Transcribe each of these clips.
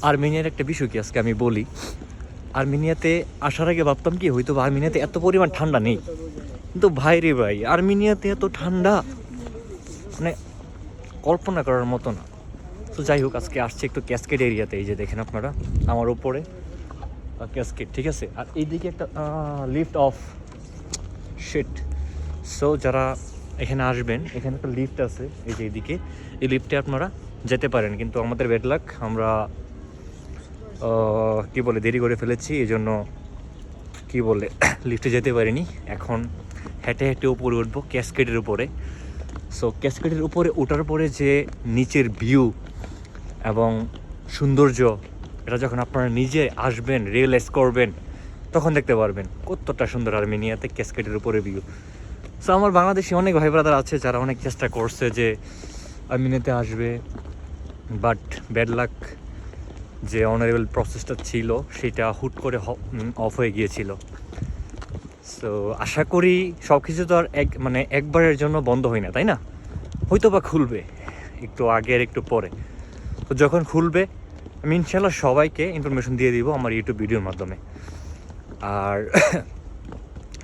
আর্মেনিয়ার একটা বিষয় কি আজকে আমি বলি। আর্মেনিয়াতে আসার আগে ভাবতাম কি হয়তো আর্মেনিয়াতে এত পরিমাণ ঠান্ডা নেই, কিন্তু ভাই রে ভাই, আর্মেনিয়াতে এত ঠান্ডা মানে কল্পনা করার মতো না। তো যাই হোক, আজকে আসছে একটু ক্যাসকেড এরিয়াতে। এই যে দেখেন আপনারা আমার উপরে ক্যাসকেড, ঠিক আছে। আর এইদিকে একটা লিফট অফ শিট। সো যারা এখানে আসবেন, এখানে একটা লিফট আছে এই যে এইদিকে, এই লিফটে আপনারা যেতে পারেন, কিন্তু আমাদের ব্যাড লাক, আমরা কী বলে দেরি করে ফেলেছি, এই জন্য কী বলে লিফটে যেতে পারিনি। এখন হেঁটে হেঁটে উপরে উঠবো ক্যাসকেডের উপরে। সো ক্যাসকেডের উপরে ওঠার পরে যে নিচের ভিউ এবং সৌন্দর্য, এটা যখন আপনারা নিজে আসবেন, রিয়েলাইজ করবেন, তখন দেখতে পারবেন কতটা সুন্দর আর্মেনিয়াতে ক্যাসকেডের উপরে ভিউ। সো আমার বাংলাদেশি অনেক ভাই ব্রাদার আছে যারা অনেক চেষ্টা করছে যে আর্মেনিয়াতে আসবে, বাট ব্যাড লাক, যে অনারেবল প্রসেসটা ছিল সেটা হুট করে অফ হয়ে গিয়েছিল। সো আশা করি সব কিছু তো আর একবারের জন্য বন্ধ হয় না, তাই না? হয়তো বা খুলবে একটু আগে আর একটু পরে। তো যখন খুলবে আমি ইনশাল্লাহ সবাইকে ইনফরমেশন দিয়ে দিব আমার ইউটিউব ভিডিওর মাধ্যমে। আর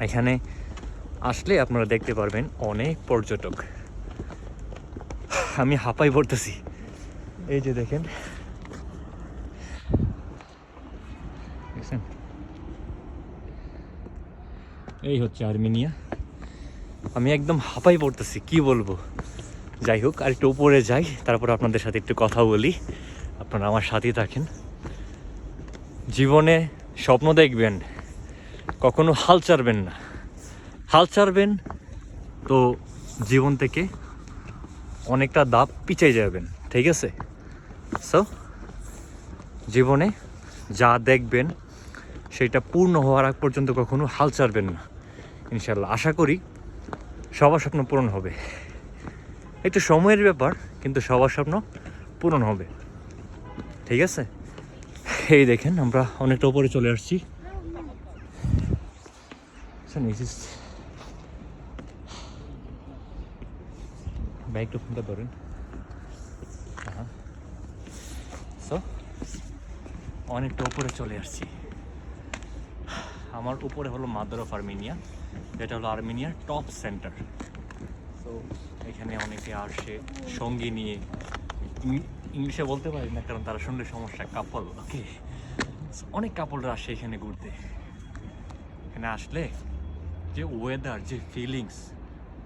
এখানে আসলে আপনারা দেখতে পারবেন অনেক পর্যটক। আমি হাঁপাই পড়তেছি, এই যে দেখেন, এই হচ্ছে আর্মেনিয়া। আমি একদম হাঁপাই পড়তেছি, কি বলবো। যাই হোক, আর একটু উপরে যাই, তারপর আপনাদের সাথে একটু কথা বলি, আপনারা আমার সাথেই থাকেন। জীবনে স্বপ্ন দেখবেন, কখনো হাল ছাড়বেন না। হাল ছাড়বেন তো জীবন থেকে অনেকটা ধাপ পিছিয়ে যাবেন, ঠিক আছে? সো জীবনে যা দেখবেন সেটা পূর্ণ হওয়ার আগ পর্যন্ত কখনো হাল ছাড়বেন না। ইনশাল্লাহ আশা করি সবার স্বপ্ন পূরণ হবে। একটু সময়ের ব্যাপার, কিন্তু সবার স্বপ্ন পূরণ হবে, ঠিক আছে? এই দেখেন আমরা অনেকটা উপরে চলে আসছি। ব্যাগটা ফোনটা ধরেন। সো অনেকটা উপরে চলে আসছি। আমার উপরে হলো মাদার অফ আর্মেনিয়া, যেটা হলো আর্মেনিয়ার টপ সেন্টার। তো এখানে অনেকে আসে সঙ্গী নিয়ে, ইংলিশে বলতে পারি না কারণ তারা শুনলে সমস্যা, কাপল, ওকে। অনেক কাপলরা আসে এখানে ঘুরতে। এখানে আসলে যে ওয়েদার, যে ফিলিংস,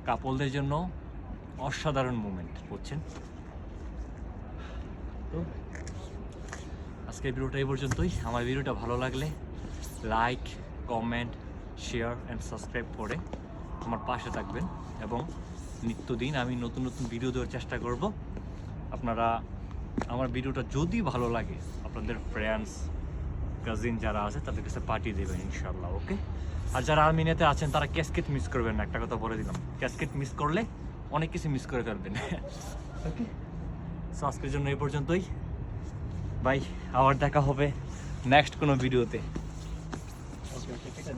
কাপলদের জন্য অসাধারণ মুমেন্ট, বুঝছেন? তো আজকের ভিডিওটা এই পর্যন্তই। আমার ভিডিওটা ভালো লাগলে like, comment, share and subscribe করে আমার পাশে থাকবেন, এবং নিত্যদিন আমি নতুন নতুন ভিডিও দেওয়ার চেষ্টা করব। আপনারা আমার ভিডিওটা যদি ভালো লাগে আপনাদের ফ্রেন্ডস, কাজিন যারা আছে তাদের কাছে পাঠিয়ে দেবেন ইনশাল্লাহ, ওকে? আর যারা আর্মেনিয়াতে আছেন তারা ক্যাসকেট মিস করবেন না, একটা কথা বলে দিলাম, ক্যাসকেট মিস করলে অনেক কিছু মিস করে ফেলবেন, ওকে? সো আজকের জন্য এই পর্যন্তই, বাই। আবার দেখা হবে নেক্সট কোনো ভিডিওতে। ওকে, ঠিক আছে।